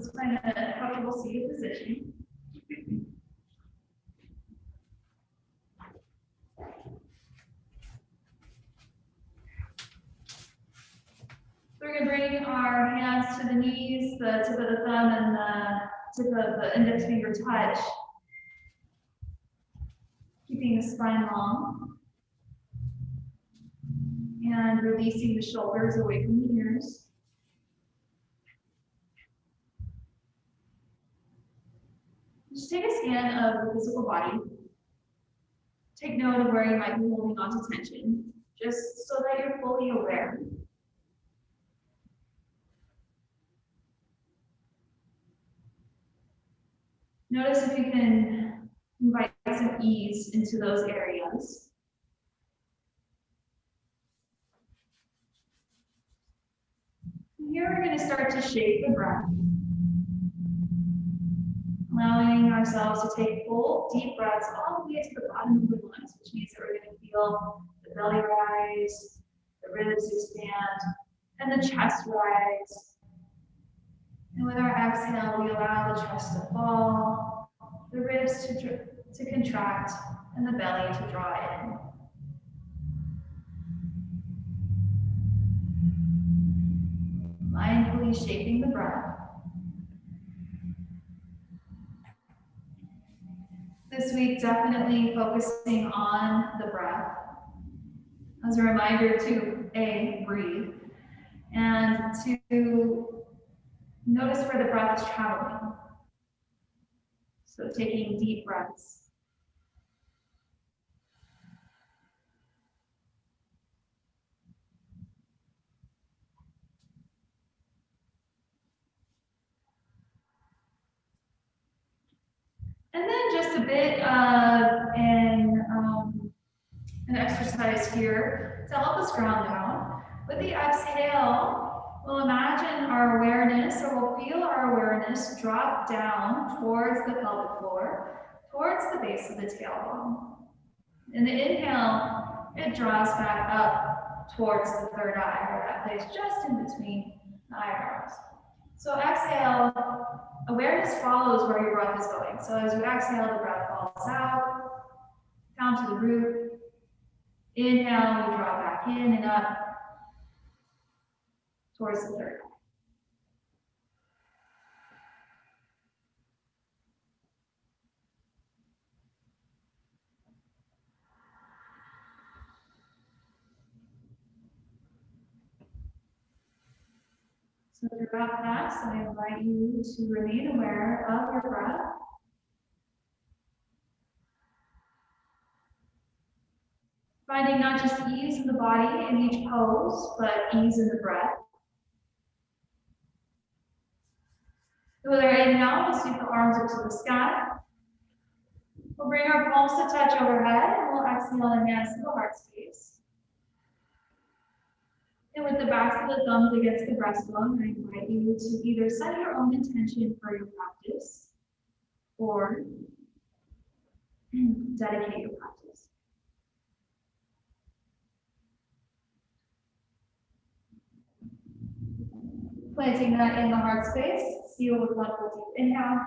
let's find a comfortable seated position. We're going to bring our hands to the knees, the tip of the thumb and the tip of the index finger touch, keeping the spine long, and releasing the shoulders away from the ears. Just take a scan of the physical body. Take note of where you might be holding on to tension, just so that you're fully aware. Notice if you can invite some ease into those areas. Here we're going to start to shape the breath, allowing ourselves to take full, deep breaths all the way to the bottom of the lungs, which means that we're going to feel the belly rise, the ribs expand, and the chest rise. And with our exhale, we allow the chest to fall, the ribs to contract, and the belly to draw in. Mindfully shaping the breath. This week, definitely focusing on the breath. As a reminder to A, breathe, and to notice where the breath is traveling. So taking deep breaths. And then just a bit of an exercise here to help us ground down. With the exhale, we'll imagine our awareness, or we'll feel our awareness drop down towards the pelvic floor, towards the base of the tailbone. In the inhale, it draws back up towards the third eye, where that place just in between the eyebrows. So exhale, awareness follows where your breath is going. So as you exhale, the breath falls out, down to the root. Inhale, we draw back in and up towards the third eye. So throughout class, I invite you to remain aware of your breath. Finding not just ease in the body in each pose, but ease in the breath. With our inhale, we'll sweep the arms up to the sky. We'll bring our palms to touch overhead, and we'll exhale and hands to the heart space. And with the backs of the thumbs against the breastbone, I invite you to either set your own intention for your practice or dedicate your practice. Planting that in the heart space, seal with one full deep inhale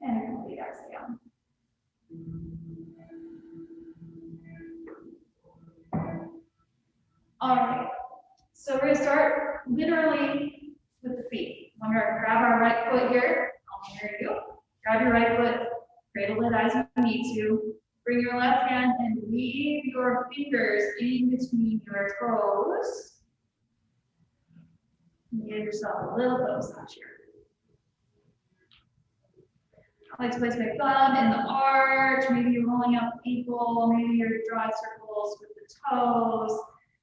and a complete exhale. All right, so we're going to start literally with the feet. We're going to grab our right foot here. I'll mirror you. Grab your right foot, cradle it as you need to. Bring your left hand and weave your fingers in between your toes. Give yourself a little massage here. I like to place my thumb in the arch. Maybe you're rolling out the ankle. Maybe you're drawing circles with the toes.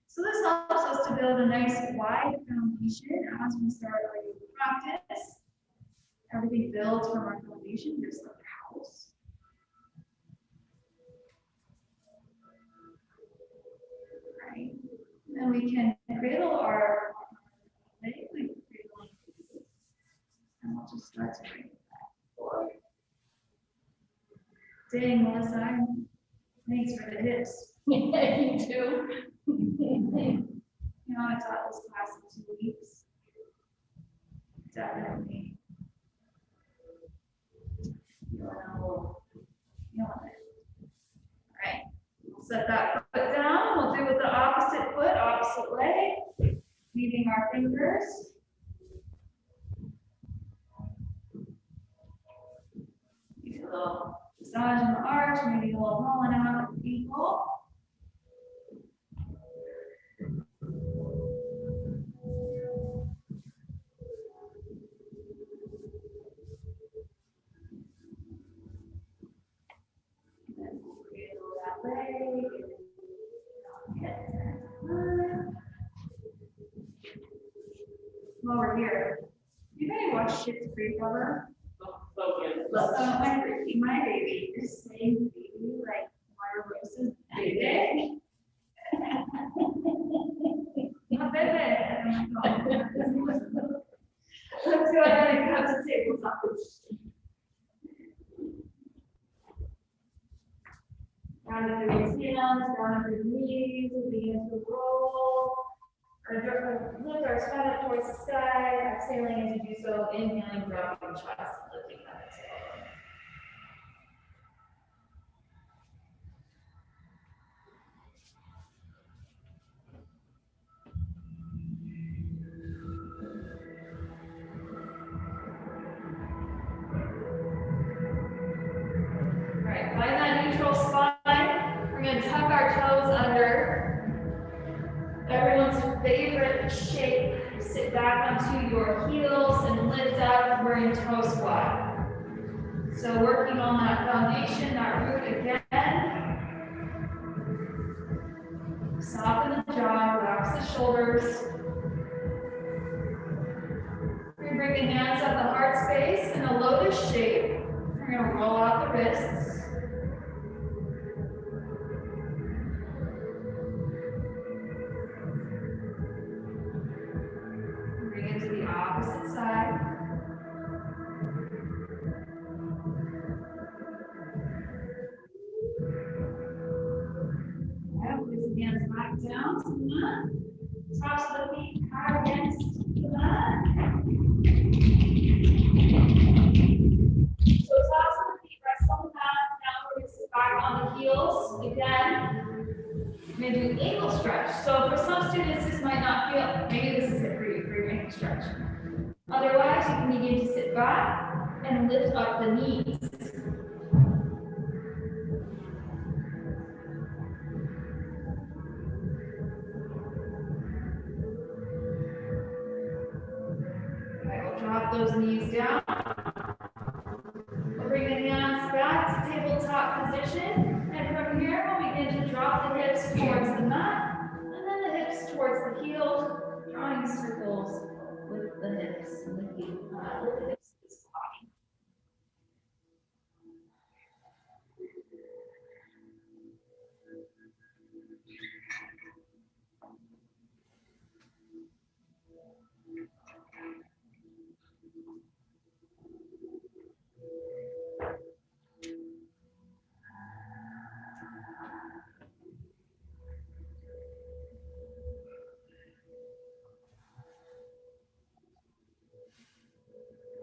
So this helps us to build a nice wide foundation as we start our yoga practice. Everything builds from our foundation, just like a house. Right. Then we can cradle our leg, and we'll just start to bring it back forward. Dang, Melissa, thanks for the hips. Yeah, you too. You know, I taught this class in 2 weeks. Definitely. we'll feel it. All right, we'll set that foot down. We'll do it with the opposite foot, opposite leg, weaving our fingers. Maybe a little massage in the arch, maybe a little rolling out of the ankle. While we're here, you guys watch Schitt's Creek ever? My baby is saying baby like Mara Rose's baby. Not baby. Let's go ahead and come to tabletop. Down through his hands, down through the knees, we begin to roll. Lift our spine up towards the sky, exhaling as you do so, inhaling, dropping chest, lifting that exhale. All right, find that neutral spine. We're going to tuck our toes under. Everyone's favorite shape. Sit back onto your heels and lift up. We're in toe squat. So working on that foundation, that root again. Soften the jaw, relax the shoulders. We bring the hands up the heart space in a lotus shape. We're going to roll out the wrists. Opposite side. Yeah, place the hands back down to the mat. Tops of the feet hard against the mat. So tops of the feet rest on the mat. Now we're going to sit back on the heels. Again, we're going to do ankle stretch. So for some students, this might not feel, maybe this is it for you, for your ankle stretch. Otherwise, you can begin to sit back and lift up the knees. Okay, we'll drop those knees down. We'll bring the hands back to tabletop position. And from here, we'll begin to drop the hips towards the mat. And then the hips towards the heels, drawing circles with the hips and the feet. With the hips of this body.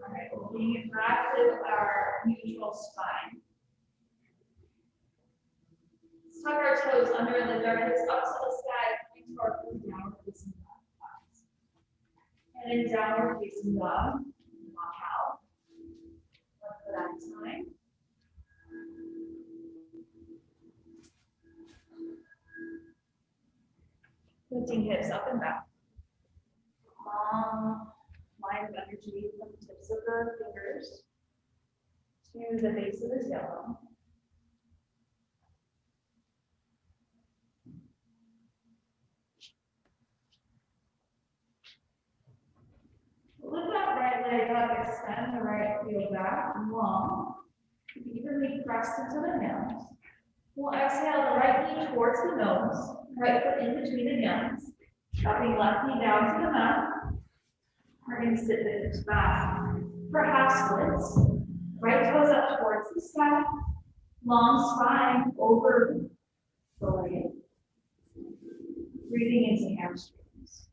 All right, we'll bring it back to our neutral spine. Let's tuck our toes under and lift our hips up to the sky, coming to our full downward facing dog. And in downward facing dog, walk out. One foot at a time. Lifting hips up and back. Long line of energy from the tips of the fingers to the base of the tailbone. Lift that right leg up, extend the right heel back long. Evenly pressed into the hands. We'll exhale the right knee towards the nose, right foot in between the hands, dropping left knee down to the mat. We're going to sit the hips back for half splits. Right toes up towards the sky. Long spine over the leg. Breathing into hamstrings.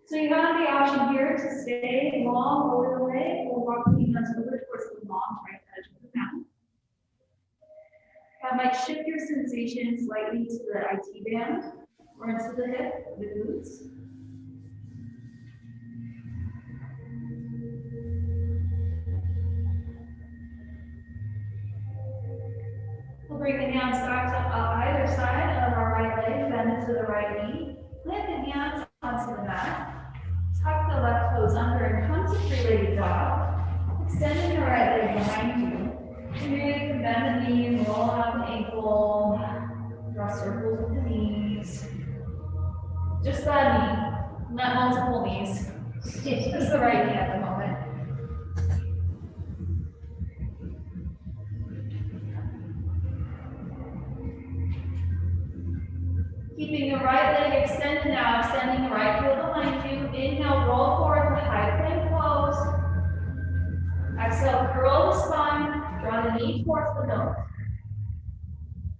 So you have the option here to stay long over the leg or walk the hands over towards the long right edge of the mat. That might shift your sensation slightly to the IT band or into the hip, the glutes. We'll bring the hands back to either side of our right leg, bend into the right knee, plant the hands onto the mat, tuck the left toes under and come to three-legged dog, extending the right leg behind you. Here you can bend the knee and roll out the ankle, draw circles with the knees. Just that knee, not multiple knees. Just the right knee at the moment. Keeping the right leg extended now, extending the right heel behind you. Inhale, roll forward to high plank pose. Exhale, curl the spine, draw the knee towards the nose.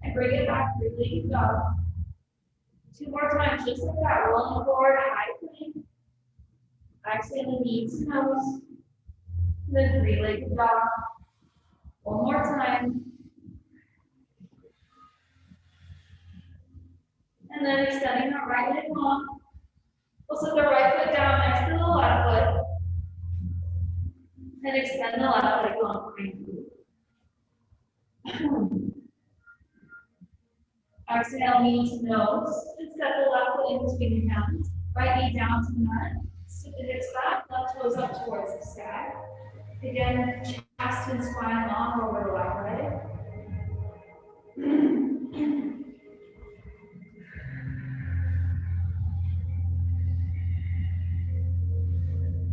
And bring it back to three-legged dog. Two more times, just like that, rolling forward, high plank. Exhale, knee to nose. Then three-legged dog. One more time. And then extending the right leg long. We'll set the right foot down next to the left foot. And extend the left leg long behind you. Exhale, knee to nose. And step the left foot in between your hands. Right knee down to the mat. Sit the hips back, left toes up towards the sky. Again, chest and spine long over the left leg.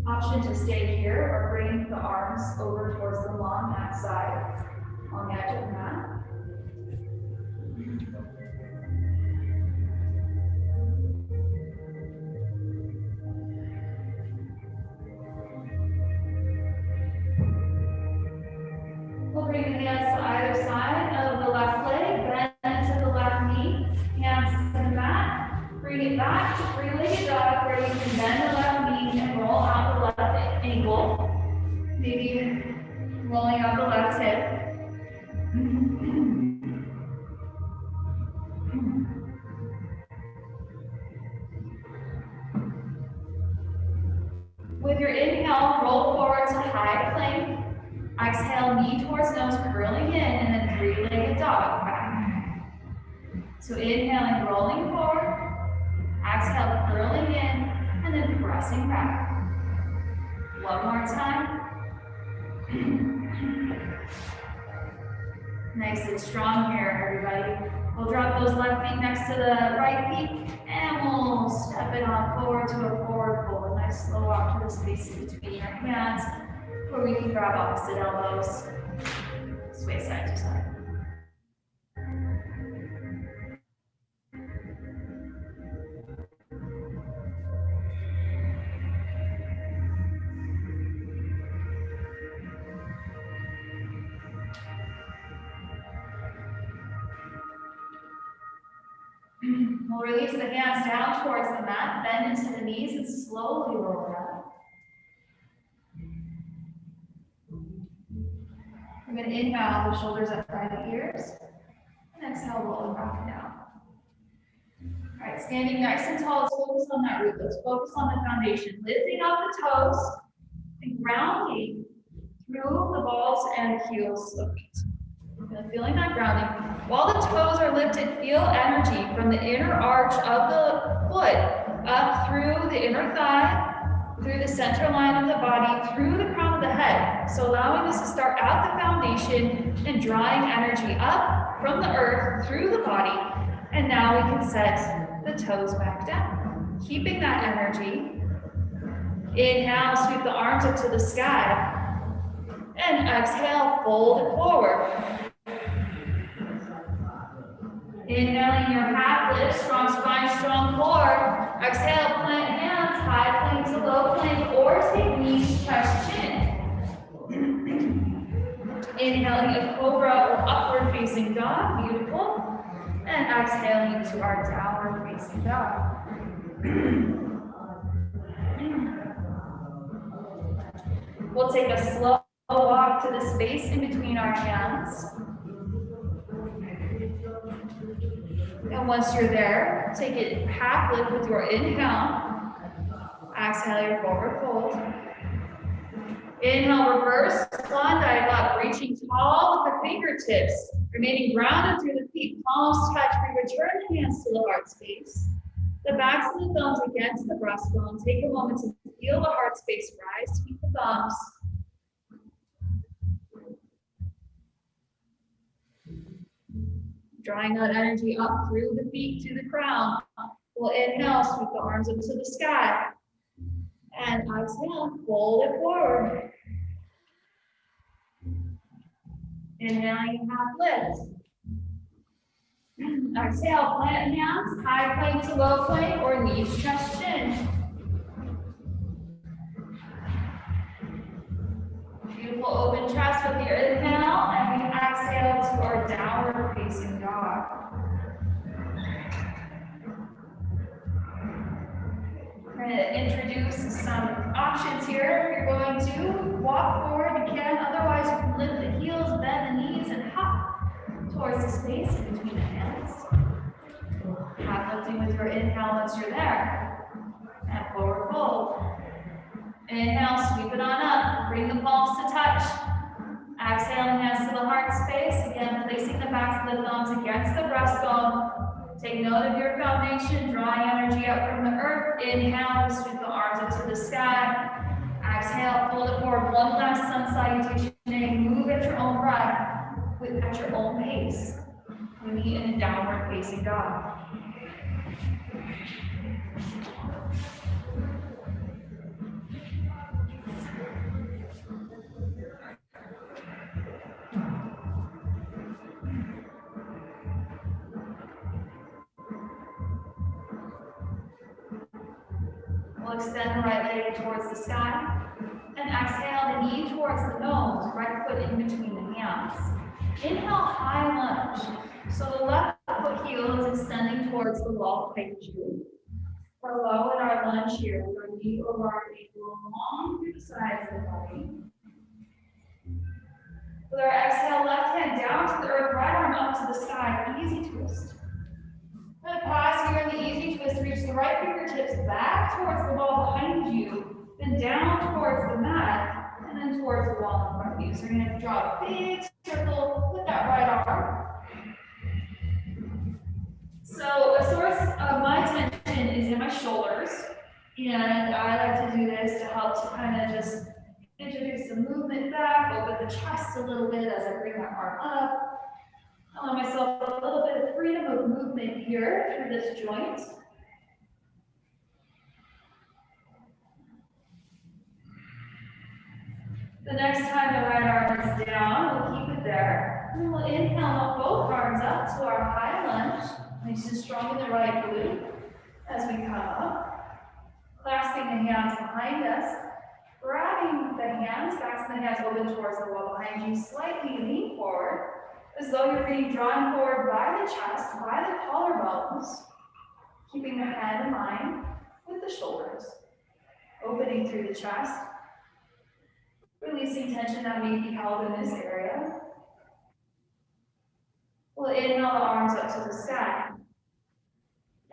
Option to stay here or bring the arms over towards the long mat side on the edge of the mat. We'll bring the hands to either side of the left leg, bend to the left knee, hands to the mat. Bring it back to three-legged dog where you can bend the left knee and roll out the left ankle. Maybe rolling out the left hip. With your inhale, roll forward to high plank. Exhale, knee towards nose, curling in, and then three-legged dog back. So inhaling, rolling forward. Exhale, curling in, and then pressing back. One more time. Nice and strong here, everybody. We'll drop those left feet next to the right feet, and we'll step it on forward to a forward fold. A nice slow walk to the space in between your hands, where we can grab opposite elbows, sway side to side. We'll release the hands down towards the mat, bend into the knees, and slowly roll down. I'm going to inhale the shoulders up by the ears, and exhale, rolling back down. All right, standing nice and tall, let's focus on that root. Let's focus on the foundation, lifting up the toes and grounding through the balls and heels of feet. Feeling that grounding. While the toes are lifted, feel energy from the inner arch of the foot up through the inner thigh, through the center line of the body, through the crown of the head. So allowing us to start at the foundation and drawing energy up from the earth through the body. And now we can set the toes back down. Keeping that energy. Inhale, sweep the arms up to the sky. And exhale, fold it forward. Inhaling your half lift, strong spine, strong core. Exhale, plant hands, high plank to low plank, or take knees, chest, chin. Inhaling a cobra or upward facing dog, beautiful. And exhaling to our downward facing dog. We'll take a slow walk to the space in between our hands. And once you're there, take it half lift with your inhale. Exhale your forward fold. Inhale, reverse swan dive up, reaching tall with the fingertips, remaining grounded through the feet, palms touch. We return the hands to the heart space. The backs of the thumbs against the breastbone. Take a moment to feel the heart space rise to meet the thumbs. Drawing that energy up through the feet to the crown. We'll inhale, sweep the arms up to the sky. And exhale, fold it forward. Inhaling, half lift. Exhale, plant hands, high plank to low plank, or knees, chest, chin. Beautiful open chest with your inhale, and we exhale to our downward facing dog. We're going to introduce some options here. If you're going to walk forward, you can. Otherwise, you can lift the heels, bend the knees, and hop towards the space in between the hands. Half lifting with your inhale once you're there. And forward fold. Inhale, sweep it on up. Bring the palms to touch. Exhale, hands to the heart space. Again, placing the backs of the thumbs against the breastbone. Take note of your foundation, drawing energy up from the earth. Inhale, sweep the arms up to the sky. Exhale, fold it forward. One last sun salutation. Move at your own breath, at your own pace. We meet in a downward facing dog. We'll extend the right leg towards the sky and exhale the knee towards the nose, right foot in between the hands. Inhale, high lunge. So the left foot heel is extending towards the wall behind you. We're low in our lunge here with our knee over our ankle, long through the sides of the body. With our exhale, left hand down to the earth, right arm up to the sky, easy twist. Then pause here in the easy twist, reach the right fingertips back towards the wall behind you, then down towards the mat, and then towards the wall in front of you. So you're going to draw a big circle with that right arm. So a source of my tension is in my shoulders, and I like to do this to help to kind of just introduce some movement back, open the chest a little bit as I bring my arm up. Allow myself a little bit of freedom of movement here through this joint. The next time the right arm is down, we'll keep it there. And we'll inhale both arms up to our high lunge. Nice and strong in the right glute as we come up. Clasping the hands behind us. Grabbing the hands, backs of the hands open towards the wall behind you. Slightly lean forward, as though you're being drawn forward by the chest, by the collarbones. Keeping the head in line with the shoulders. Opening through the chest. Releasing tension that may be held in this area. We'll inhale the arms up to the sky.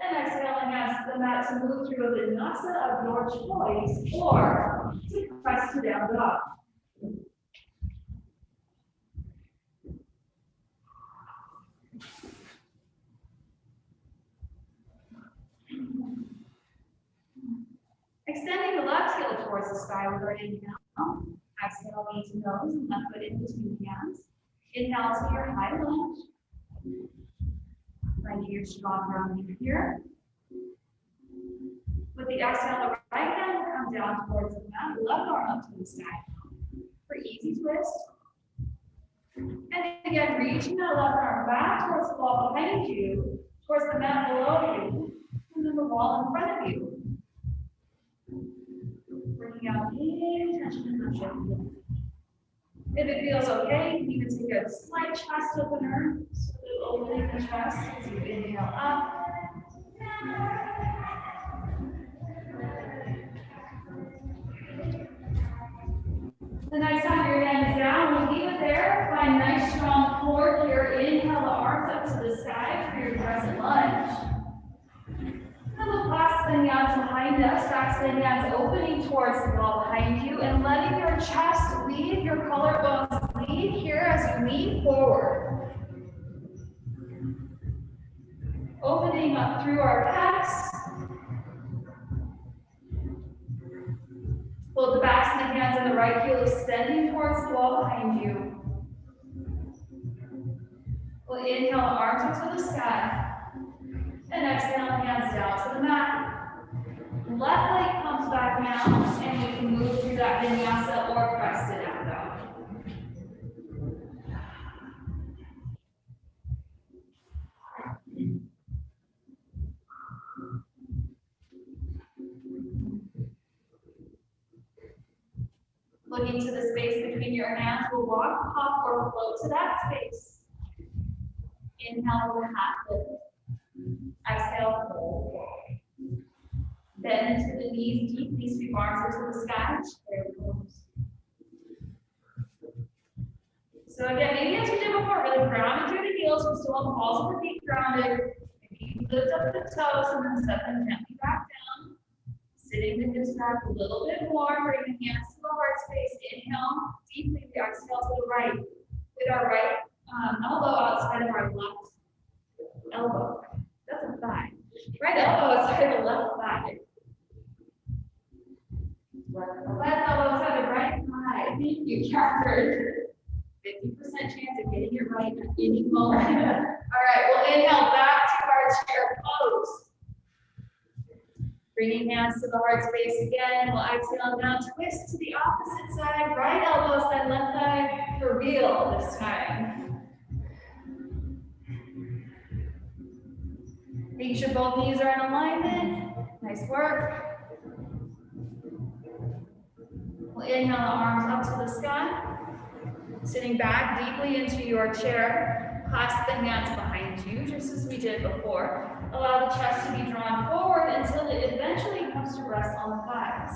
And exhaling, ask the mat to move through a vinyasa of your choice, or to press to down dog. Extending the left heel towards the sky with our inhale. Exhale, knee to nose and left foot in between the hands. Inhale to your high lunge. Find your strong grounding here. With the exhale, the right hand will come down towards the mat, left arm up to the sky. For easy twist. And again, reaching that left arm back towards the wall behind you, towards the mat below you, and then the wall in front of you. Working out any tension in the shoulder. If it feels okay, you can take a slight chest opener, so opening the chest as you inhale up. backs of the hands opening towards the wall behind you and letting your chest lead, your collarbones lead here as you lean forward. Opening up through our pecs. Hold the backs of the hands and the right heel extending towards the wall behind you. We'll inhale, arms up to the sky. And exhale, hands down to the mat. Left leg comes back now, and we can move through that vinyasa or press it out though. Looking to the space between your hands, we'll walk, hop, or float to that space. Inhale, we'll half lift. Exhale, fold. Bend into the knees deeply, sweep arms into the sky, chair pose. So again, maybe as we did before, really grounded through the heels, we still have balls of the feet grounded. Maybe lift up the toes and then step them gently back down. Sitting the hips back a little bit more, bring the hands to the heart space. Inhale deeply, we exhale to the right. With our right elbow outside of our left elbow. That's a thigh. Right elbow outside of the left thigh. Left elbow outside the right thigh. Thank you, Catherine. 50% chance of getting it right at any moment. All right, we'll inhale back to our chair pose. Bringing hands to the heart space again. We'll exhale now, twist to the opposite side. Right elbow side, left thigh for real this time. Making sure both knees are in alignment. Nice work. We'll inhale the arms up to the sky. Sitting back deeply into your chair. Clasp the hands behind you, just as we did before. Allow the chest to be drawn forward until it eventually comes to rest on the thighs.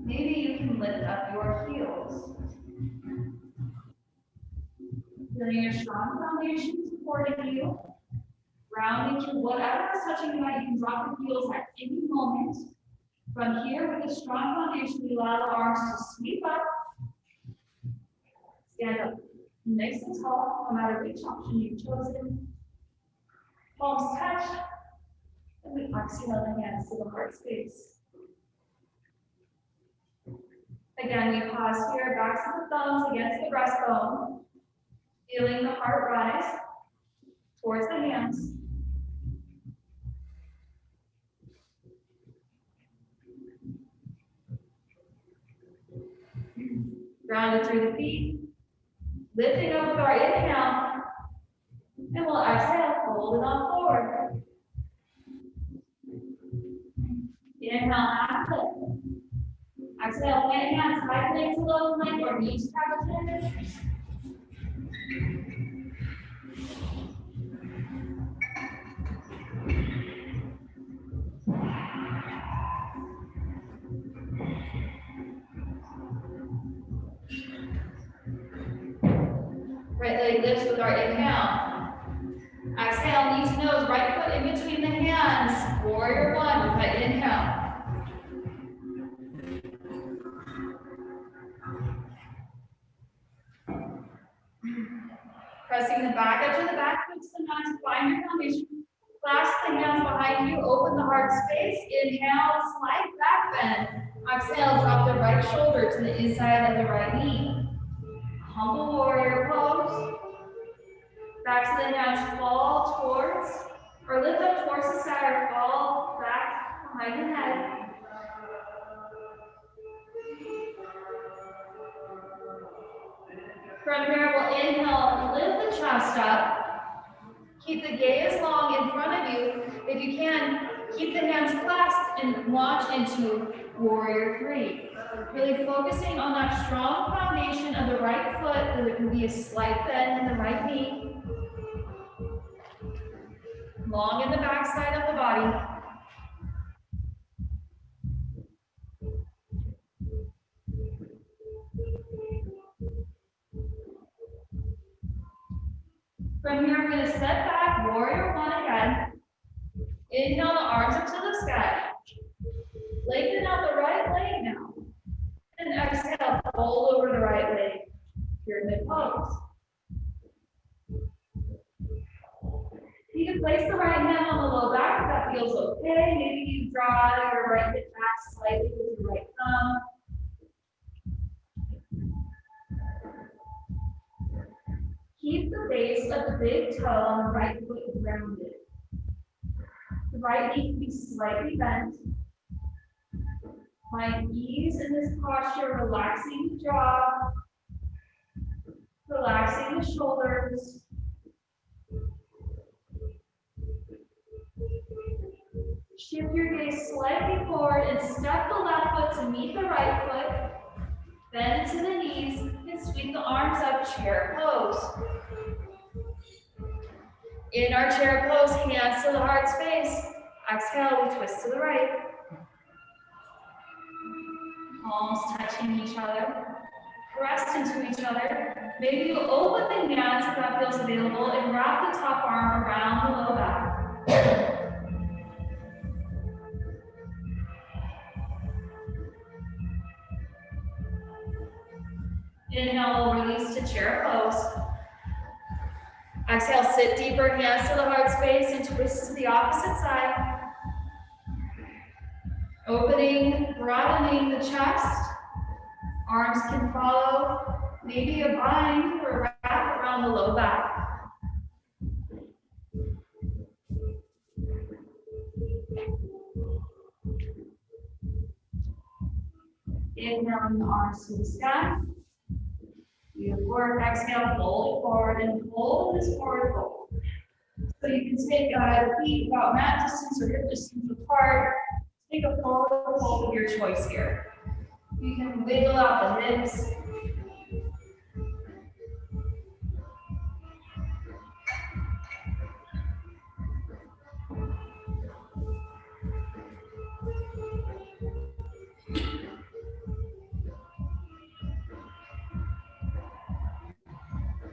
Maybe you can lift up your heels. Feeling a strong foundation supporting you. Grounding to whatever is touching you, you can drop the heels at any moment. From here, with a strong foundation, we allow the arms to sweep up. Stand up nice and tall, no matter which option you've chosen. Palms touch, and we exhale the hands to the heart space. Again, we pause here, backs of the thumbs against the breastbone, feeling the heart rise towards the hands. Grounded through the feet. Lifting up with our inhale, and we'll exhale, fold it on forward. Inhale, half lift. Exhale, plant hands, high plank to low plank, or knees travel. Right leg lifts with our inhale. Exhale, knee to nose, right foot in between the hands. Warrior one with that inhale. Pressing the back edge of the back foot to the mat to find your foundation. Clasp the hands behind you, open the heart space. Inhale, slight back bend. Exhale, drop the right shoulder to the inside of the right knee. Humble warrior pose. Back to the hands fall towards, or lift up towards the sky, or fall back behind the head. From here, we'll inhale, lift the chest up. Keep the gaze long in front of you. If you can, keep the hands clasped and launch into warrior three. Really focusing on that strong foundation of the right foot. There can be a slight bend in the right knee. Long in the back side of the body. From here, we're going to step back, warrior one again. Inhale the arms up to the sky. Lengthen out the right leg now. And exhale, fold over the right leg. Pyramid pose. You can place the right hand on the low back if that feels okay. Maybe you draw your right hip back slightly with your right thumb. Keep the base of the big toe on the right foot grounded. The right knee can be slightly bent. Find ease in this posture, relaxing the jaw, relaxing the shoulders. Shift your gaze slightly forward and step the left foot to meet the right foot. Bend to the knees and sweep the arms up, chair pose. In our chair pose, hands to the heart space. Exhale, we twist to the right. Palms touching each other. Press into each other. Maybe you open the hands if that feels available and wrap the top arm around the low back. Inhale, we'll release to chair pose. Exhale, sit deeper, hands to the heart space and twist to the opposite side. Opening, broadening the chest. Arms can follow. Maybe a bind or wrap around the low back. Inhaling the arms to the sky. Beautiful work. Exhale, fold it forward and hold this forward fold. So you can take the feet about mat distance or hip distance apart. Take a forward fold of your choice here. You can wiggle out the hips.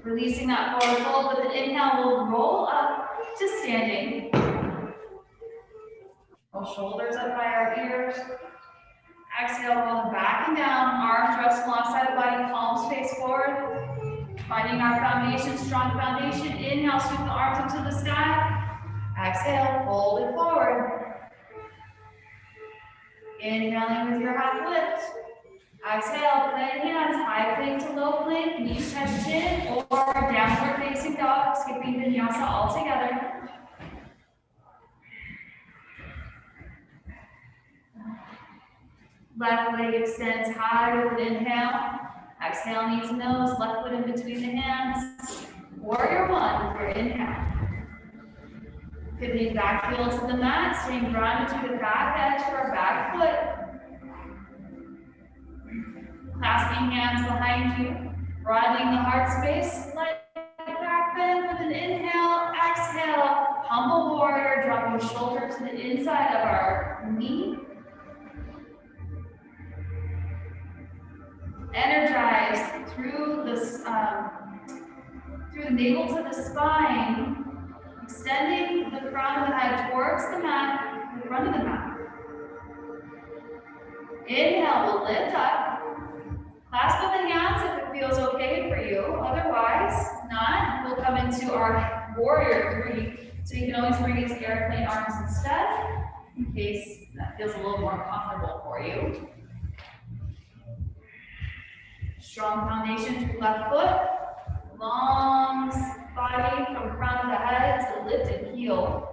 Releasing that forward fold with an inhale, we'll roll up to standing. Roll shoulders up by our ears. Exhale, rolling back and down. Arms rest alongside the body, palms face forward. Finding our foundation, strong foundation. Inhale, sweep the arms up to the sky. Exhale, fold it forward. Inhaling with your half lift. Exhale, plant hands, high plank to low plank, knees touch chin, or downward facing dog, skipping vinyasa altogether. Left leg extends high with an inhale. Exhale, knees and nose, left foot in between the hands. Warrior one for inhale. Pivoting back heel to the mat, staying grounded to the back edge of our back foot. Clasping hands behind you, broadening the heart space, slight back bend with an inhale, exhale, humble warrior, dropping shoulder to the inside of our knee. Energize through this, through the navel to the spine, extending the crown of the head towards the mat, the front of the mat. Inhale, we'll lift up. Clasp with the hands if it feels okay for you. Otherwise, not. We'll come into our warrior three. So you can always bring these airplane arms instead, in case that feels a little more comfortable for you. Strong foundation through left foot. Long body from crown of the head to lifted heel.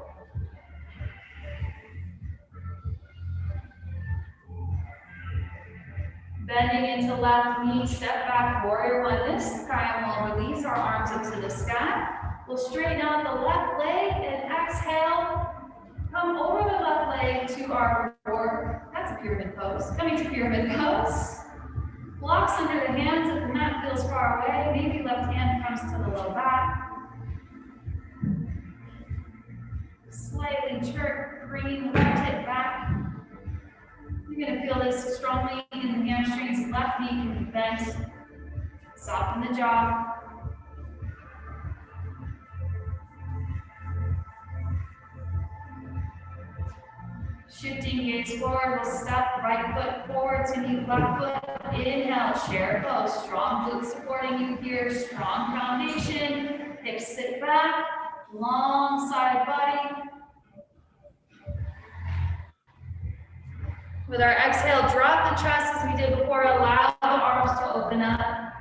Bending into left knee, step back, warrior one this time. We'll release our arms into the sky. We'll straighten out the left leg and exhale. Come over the left leg to our that's a pyramid pose. Coming to pyramid pose. Blocks under the hands if the mat feels far away. Maybe left hand comes to the low back. Slightly jerk, bringing the left hip back. You're going to feel this strongly in the hamstrings. Left knee can be bent. Soften the jaw. Shifting gaze forward, we'll step right foot forward to meet left foot. Inhale, chair pose. Strong glutes supporting you here. Strong foundation. Hips sit back. Long side body. With our exhale, drop the chest as we did before. Allow the arms to open up.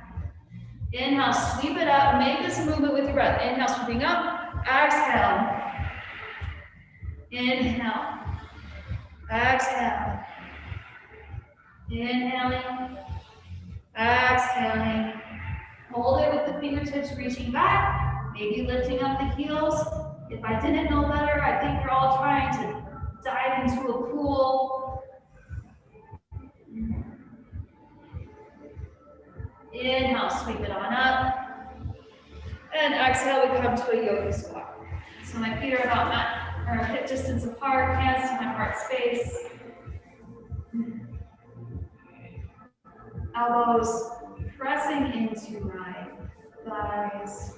Inhale, sweep it up. Make this movement with your breath. Inhale, sweeping up. Exhale. Inhale. Exhale. Inhaling. Exhaling. Hold it with the fingertips reaching back. Maybe lifting up the heels. If I didn't know better, I think we're all trying to dive into a pool. Inhale, sweep it on up. And exhale, we come to a yoga squat. So my feet are about hip distance apart, hands to my heart space. Elbows pressing into my thighs,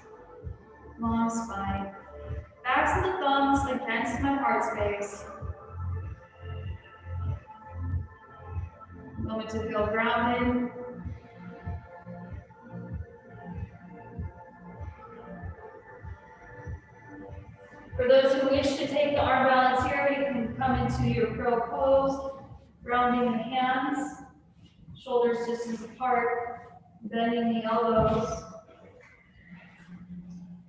long spine. Backs of the thumbs against my heart space. Moment to feel grounded. For those who wish to take the arm balance here, you can come into your crow pose, grounding the hands, shoulders distance apart, bending the elbows.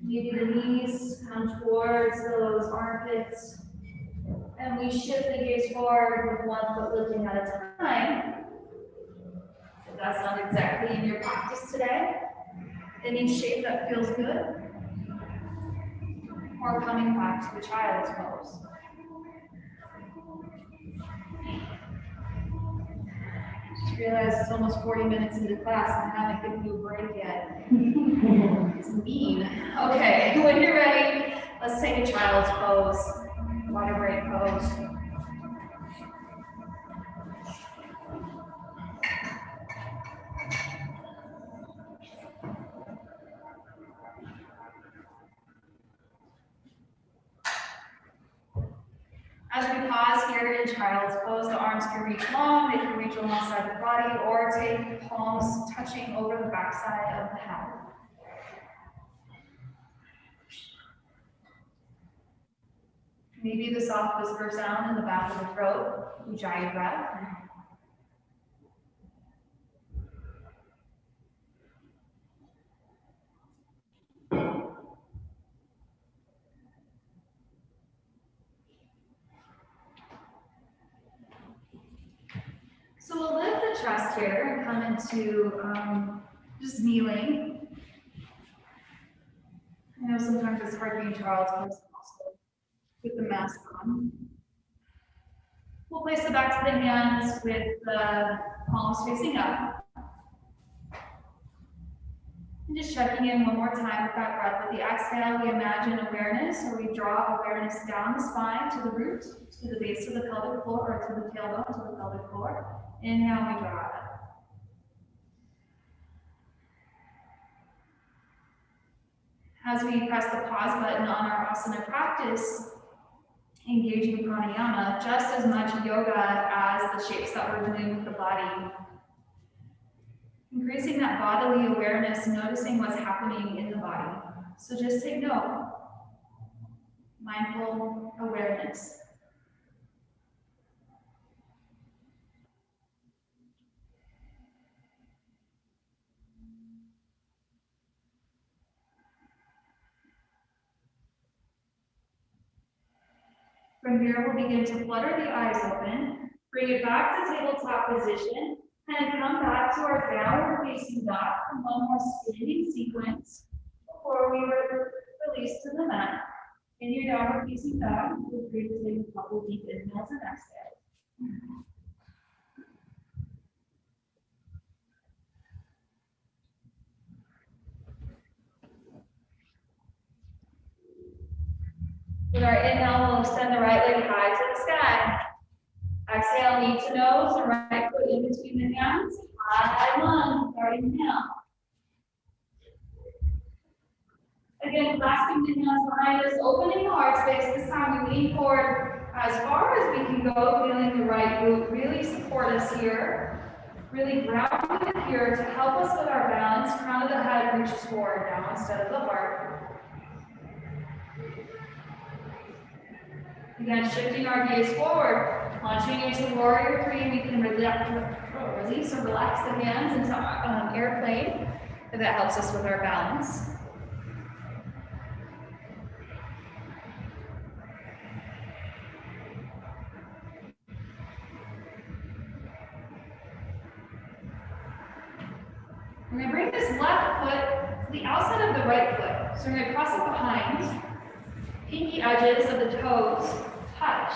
Maybe the knees come towards those armpits. And we shift the gaze forward with one foot lifting at a time. If that's not exactly in your practice today, any shape that feels good. Or coming back to the child's pose. Just realized it's almost 40 minutes into class and I haven't given you a break yet. It's mean. Okay, when you're ready, let's take a child's pose, water break pose. As we pause here in child's pose, the arms can reach long, they can reach alongside the body, or take palms touching over the backside of the head. Maybe the soft whisper sound in the back of the throat, Ujjayi breath. So we'll lift the chest here and come into just kneeling. I know sometimes it's hard being child's pose also with the mask on. We'll place the backs of the hands with the palms facing up. And just checking in one more time with that breath. With the exhale, we imagine awareness, or we draw awareness down the spine to the root, to the base of the pelvic floor, or to the tailbone, to the pelvic floor. Inhale, we draw it. As we press the pause button on our asana practice, engaging pranayama, just as much yoga as the shapes that we're doing with the body. Increasing that bodily awareness, noticing what's happening in the body. So just take note. Mindful awareness. From here, we'll begin to flutter the eyes open, bring it back to tabletop position, and come back to our downward facing dog for one more standing sequence before we release to the mat. In your downward facing dog, feel free to take a couple deep inhales and exhales. With our inhale, we'll extend the right leg high to the sky. Exhale, knee to nose, the right foot in between the hands. High lunge, our inhale. Again, clasping the hands behind us, opening the heart space. This time we lean forward as far as we can go, feeling the right glute really support us here. Really grounded here to help us with our balance. Crown of the head reaches forward now instead of the heart. Again, shifting our gaze forward, launching into warrior three. We can release or relax the hands into airplane if that helps us with our balance. We're going to bring this left foot to the outside of the right foot. So we're going to cross it behind. Pinky edges of the toes touch.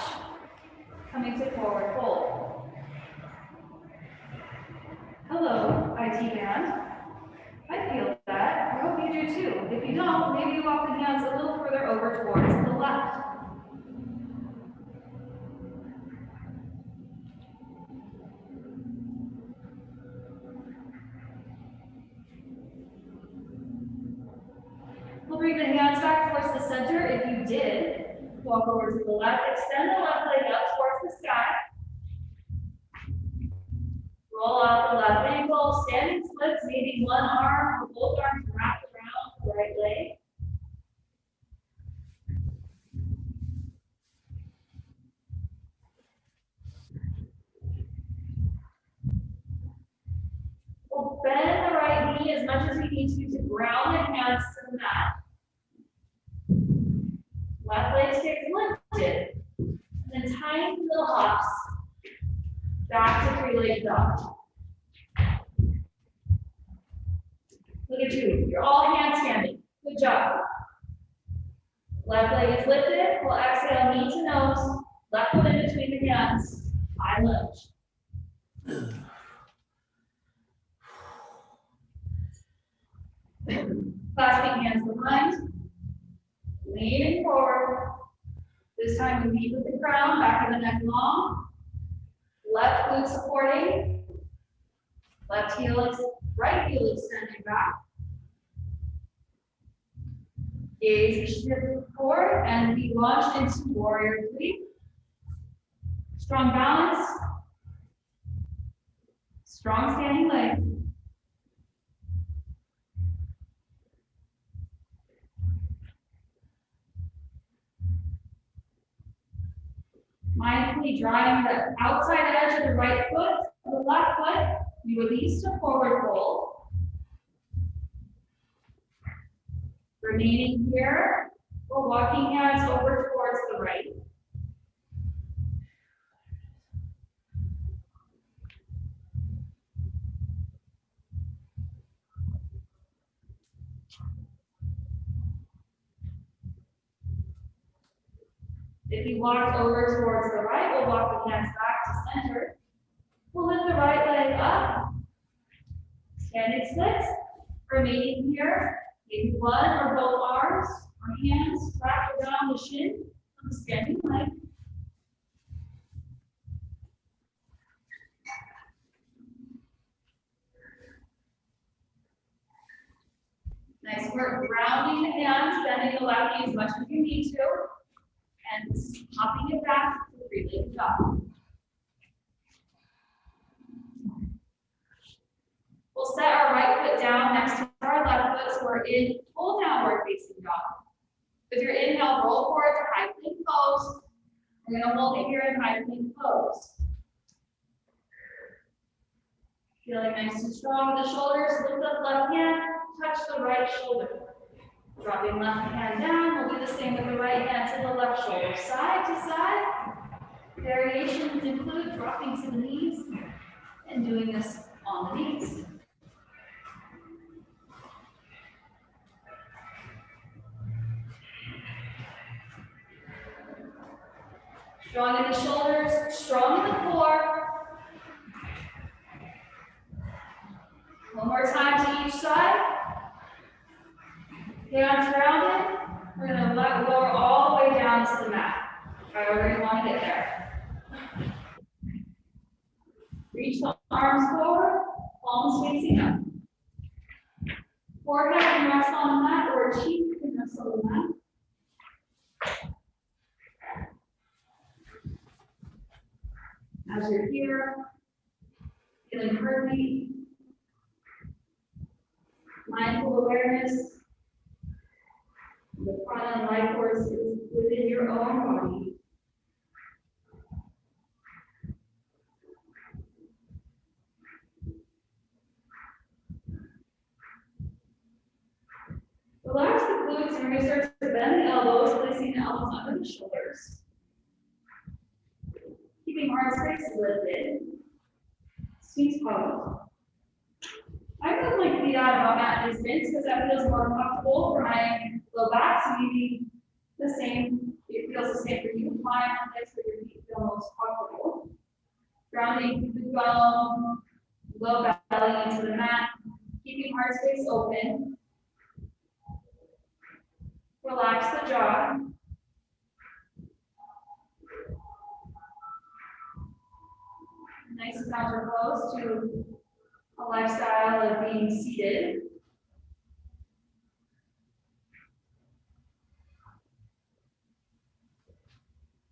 Coming to forward fold. Hello, IT band. I feel that. I hope you do too. If you don't, maybe you walk the hands a little further over towards the left. We'll bring the hands back towards the center. If you did, walk over to the left. Extend the left leg up towards the sky. Roll out the left ankle. Standing splits, maybe one arm or both arms wrapped around the right leg. We'll bend the right knee as much as we need to ground the hands to the mat. Left leg stays lifted. And then tiny little hops back to three-legged dog. Look at you. You're all handstanding. Good job. Left leg is lifted. We'll exhale knee to nose. Left foot in between the hands. High lunge. Clasping hands behind. Leaning forward. This time we meet with the crown, back of the neck long. Left glute supporting. Left heel, right heel extending back. Gaze shift forward and be launched into warrior three. Strong balance. Strong standing leg. Mindfully drawing the outside edge of the right foot to the left foot. You release to forward fold. Remaining here, we're walking hands over towards the right. If you walked over towards the right, we'll walk the hands back to center. We'll lift the right leg up. Standing splits. Remaining here, maybe one or both arms or hands wrapped around the shin of the standing leg. Nice work. Grounding the hands, bending the left knee as much as you need to. And hopping it back to the three-legged dog. We'll set our right foot down next to our left foot so we're in full downward facing dog. With your inhale, roll forward to high plank pose. We're going to hold it here in high plank pose. Feeling nice and strong with the shoulders. Lift up left hand, touch the right shoulder. Dropping left hand down, we'll do the same with the right hand to the left shoulder. Side to side. Variations include dropping to the knees and doing this on the knees. Strong in the shoulders, strong in the core. One more time to each side. Hands grounded. We're going to lower all the way down to the mat. However you want to get there. Reach the arms forward, palms facing up. Forehead can rest on the mat or cheek can rest on the mat. As you're here, feeling heartbeat, mindful awareness, the prana life force is within your own body. Relax the glutes and we're going to start to bend the elbows, placing the elbows under the shoulders. Keeping heart space lifted. Squeeze pose. I move my feet out about mat distance because that feels more comfortable for my low back. So maybe the same, it feels the same for you. Find a place where your feet feel most comfortable. Grounding through the bone, low belly into the mat. Keeping heart space open. Relax the jaw. Nice counterpose to a lifestyle of being seated.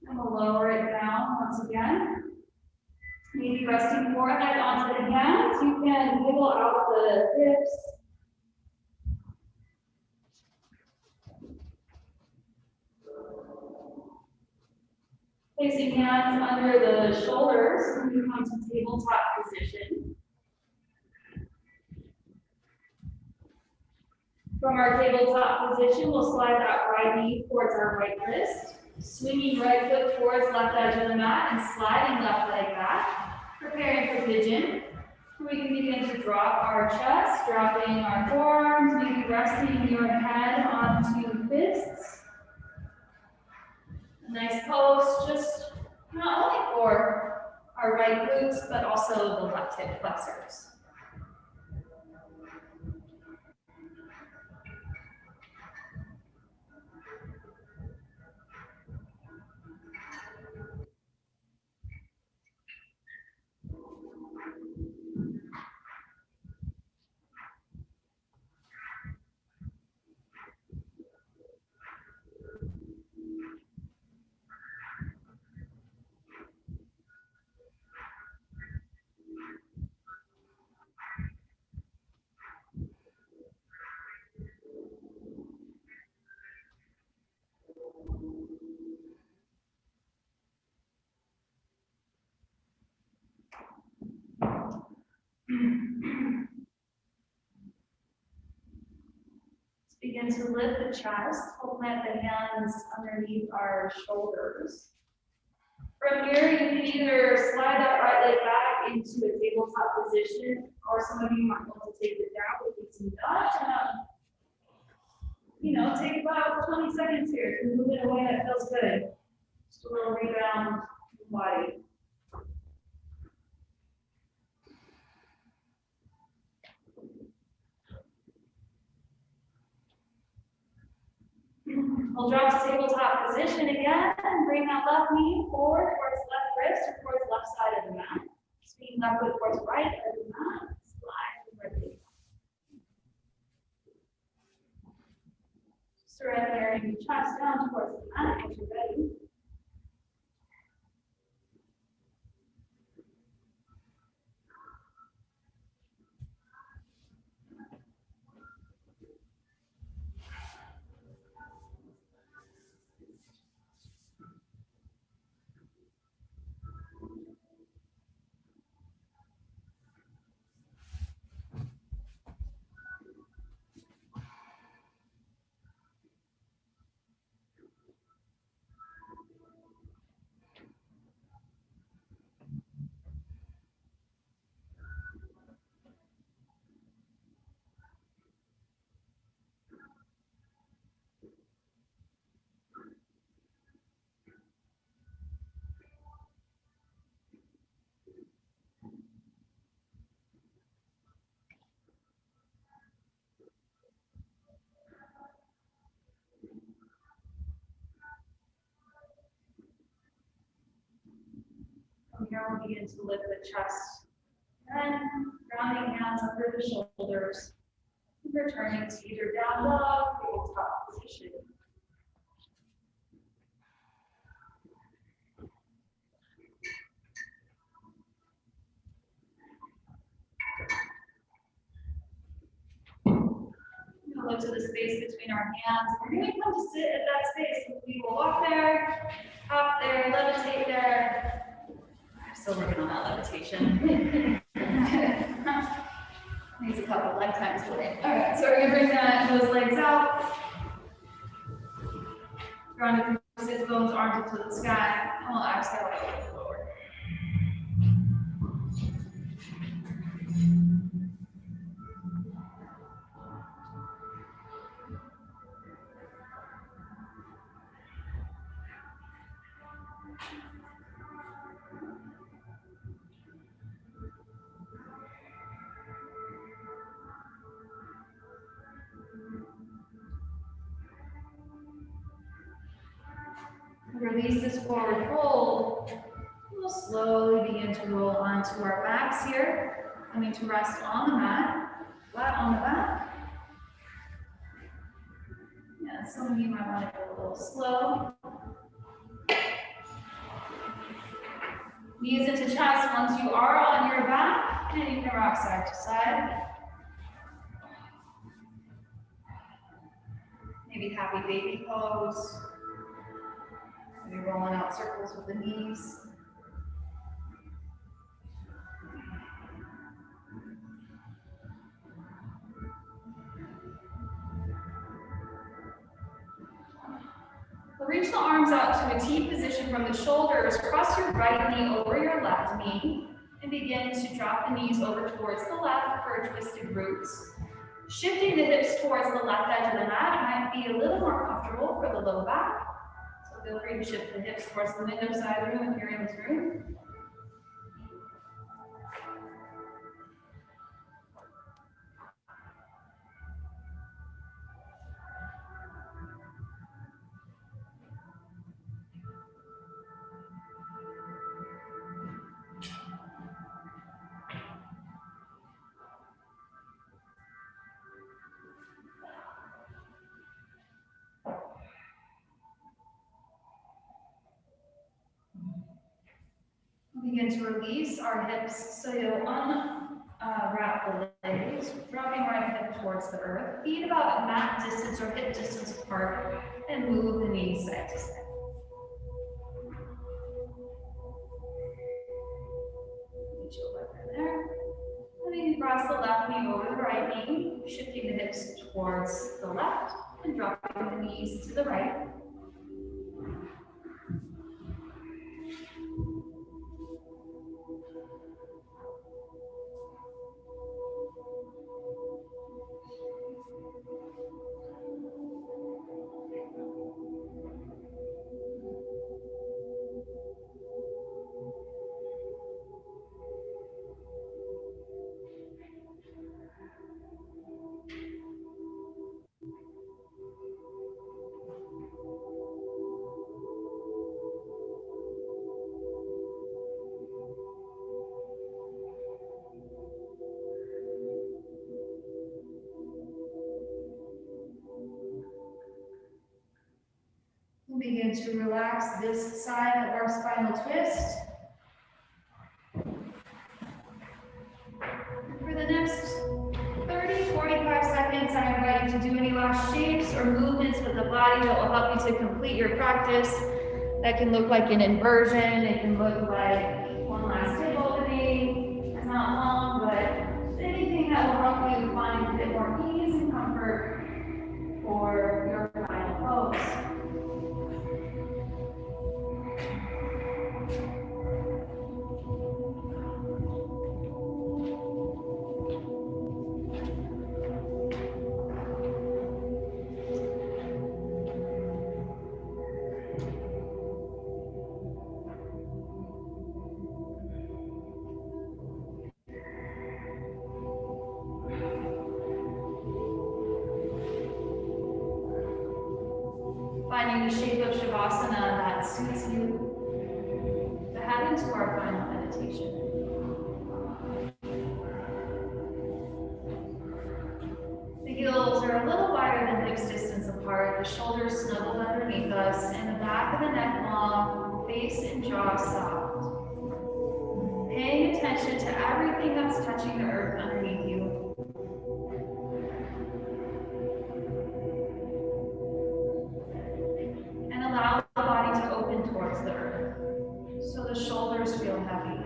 And we'll lower it down once again. Maybe resting forehead onto the hands. You can wiggle out the hips. Placing hands under the shoulders when you come to tabletop position. From our tabletop position, we'll slide that right knee towards our right wrist, swinging right foot towards left edge of the mat and sliding left leg back, preparing for pigeon. We can begin to drop our chest, dropping our forearms, maybe resting your head onto fists. A nice pose, just not only for our right glutes, but also the left hip flexors. Begin to lift the chest. We'll plant the hands underneath our shoulders. From here, you can either slide that right leg back into a tabletop position, or some of you might want to take it down with some Dutch. Take about 20 seconds here to move it away. That feels good. Just a little rebound in the body. We'll drop to tabletop position again and bring that left knee forward towards left wrist or towards left side of the mat. Swing left foot towards right of the mat. Slide the right leg. Surrendering your chest down towards the mat as you're ready. From here, we'll begin to lift the chest. And grounding hands under the shoulders. Returning to either down dog or tabletop position. close to the space between our hands. We're going to come to sit at that space. So we will walk there, hop there, levitate there. I'm still working on that levitation. Needs a couple lifetimes away. All right, so we're going to bring those legs out. Grounded through sits bones, arms up to the sky. And we'll exhale right forward. Release this forward fold. We'll slowly begin to roll onto our backs here, coming to rest on the mat, flat on the back. Yeah, some of you might want to go a little slow. Knees into chest once you are on your back, and you can rock side to side. Maybe happy baby pose. Maybe rolling out circles with the knees. Reach the arms out to a T position from the shoulders. Cross your right knee over your left knee and begin to drop the knees over towards the left for twisted roots. Shifting the hips towards the left edge of the mat might be a little more comfortable for the low back. So feel free to shift the hips towards the window side room if you're in this room. Begin to release our hips, so you'll unwrap the legs, dropping right hip towards the earth. Feet about mat distance or hip distance apart, and move the knees side to side. Reach over there. And then you cross the left knee over the right knee, shifting the hips towards the left, and dropping the knees to the right. Begin to relax this side of our spinal twist. For the next 30-45 seconds, I invite you to do any last shapes or movements with the body that will help you to complete your practice. That can look like an inversion, it can look like one last hip opening. It's not long, but anything that will help you find a bit more ease and comfort for your final pose. Finding the shape of Shavasana that suits you to head into our final meditation. The heels are a little wider than hips distance apart, the shoulders snuggled underneath us, and the back of the neck long, face and jaw soft. Paying attention to everything that's touching the earth underneath you. feel heavy.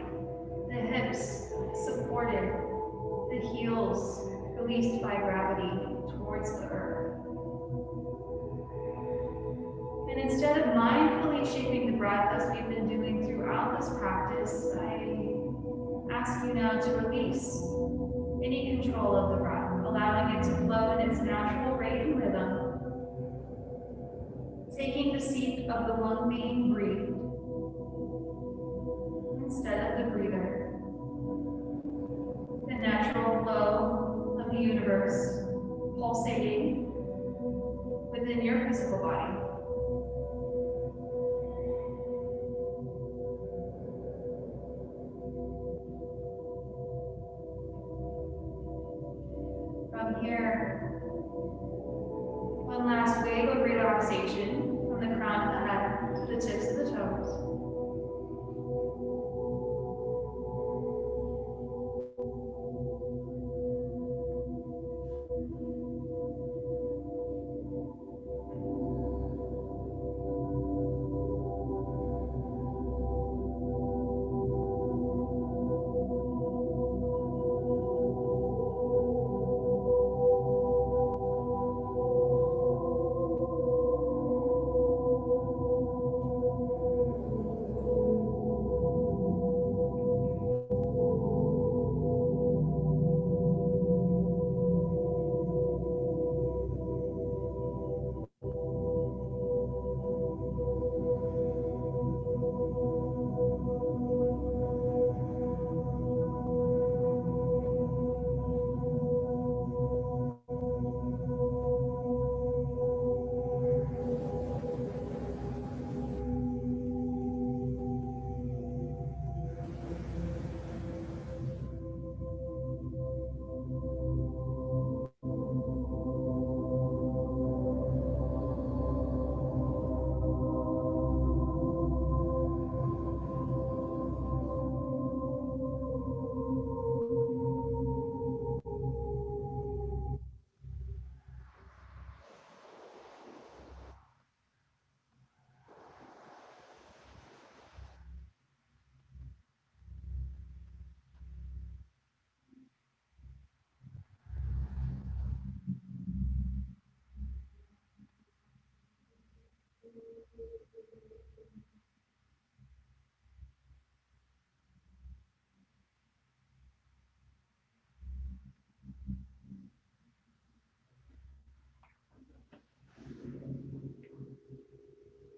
The hips supported, the heels released by gravity towards the earth. And instead of mindfully shaping the breath as we've been doing throughout this practice, I ask you now to release any control of the breath, allowing it to flow in its natural rate and rhythm, taking the seat of the one being breathed instead of the breather, the natural flow of the universe pulsating within your physical body. From here, one last wave of relaxation from the crown of the head to the tips of the toes.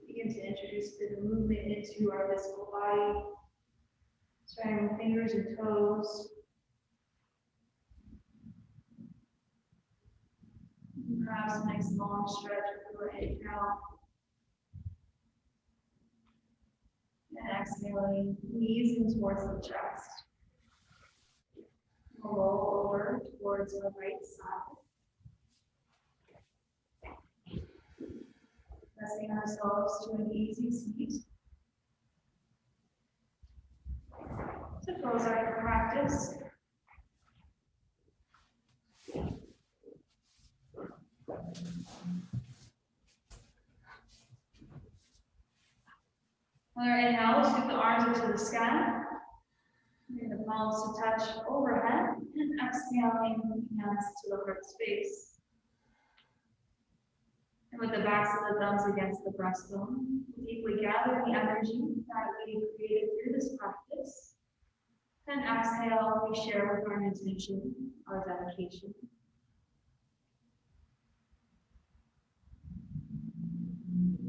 Begin to introduce the movement into our physical body, starting with fingers and toes. Perhaps a nice long stretch with your inhale. And exhaling, knees in towards the chest. We'll roll over towards our right side. Pressing ourselves to an easy seat. To close our practice, on our inhale, scoop the arms up to the sky. Bring the palms to touch overhead, and exhaling, hands to the heart space. And with the backs of the thumbs against the breastbone, deeply gather the energy that we created through this practice. Then exhale, we share with our intention, our dedication.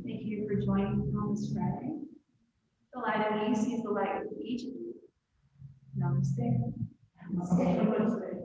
Thank you for joining me on this Friday. The light of me sees the light of each of you. Namaste. Namaste.